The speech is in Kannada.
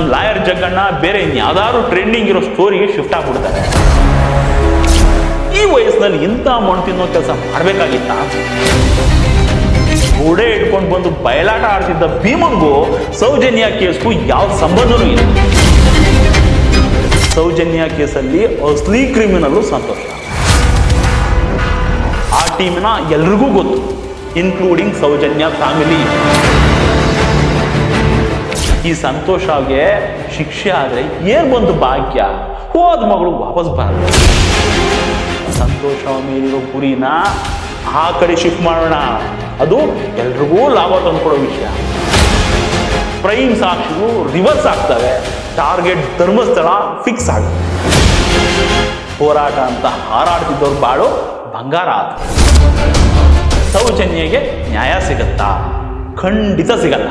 ನಮ್ಮ ಲಾಯರ್ ಜಗ್ಗಣ್ಣ ಬೇರೆ ಇನ್ಯಾವ್ದಾದ್ರು ಟ್ರೆಂಡಿಂಗ್ ಇರೋ ಸ್ಟೋರಿಗೆ ಶಿಫ್ಟ್ ಆಗ್ಬಿಡ್ತಾರೆ. ಈ ವಯಸ್ಸಿನಲ್ಲಿ ಇಂಥ ಮಣ್ಣು ತಿನ್ನೋ ಕೆಲಸ ಮಾಡಬೇಕಾಗಿತ್ತ? ಗೋಡೆ ಇಟ್ಕೊಂಡು ಬಂದು ಬಯಲಾಟ ಆಡ್ತಿದ್ದ ಭೀಮಂಗೂ ಸೌಜನ್ಯ ಕೇಸ್ಗೂ ಯಾವ ಸಂಬಂಧನೂ ಇಲ್ಲ. ಸೌಜನ್ಯ ಕೇಸಲ್ಲಿ ಅಸ್ಲಿ ಕ್ರಿಮಿನಲ್ಲು ಸಂತೋಷ. ಆ ಟೀಮಿನ ಎಲ್ರಿಗೂ ಗೊತ್ತು, ಇನ್ಕ್ಲೂಡಿಂಗ್ ಸೌಜನ್ಯ ಫ್ಯಾಮಿಲಿ. ಈ ಸಂತೋಷಗೆ ಶಿಕ್ಷೆ ಆದ್ರೆ ಏನ್ ಬಂತು ಭಾಗ್ಯ? ಹೋದ ಮಗಳು ವಾಪಸ್ ಬರಲ್ಲ. ಸಂತೋಷ ಮೇಲಿರೋ ಗುರಿನ ಆ ಕಡೆ ಶಿಫ್ಟ್ ಮಾಡೋಣ, ಅದು ಎಲ್ರಿಗೂ ಲಾಭ ತಂದ್ಕೊಡೋ ವಿಷಯ. ಪ್ರೈಮ್ ಸಾಕ್ಷಿಗಳು ರಿವರ್ಸ್ ಆಗ್ತವೆ, ಟಾರ್ಗೆಟ್ ಧರ್ಮಸ್ಥಳ ಫಿಕ್ಸ್ ಆಗುತ್ತೆ. ಹೋರಾಟ ಅಂತ ಹಾರಾಡ್ತಿದ್ದವ್ರು ಬಾಳು ಬಂಗಾರ ಆದ. ಸೌಜನ್ಯಗೆ ನ್ಯಾಯ ಸಿಗತ್ತಾ? ಖಂಡಿತ ಸಿಗಲ್ಲ.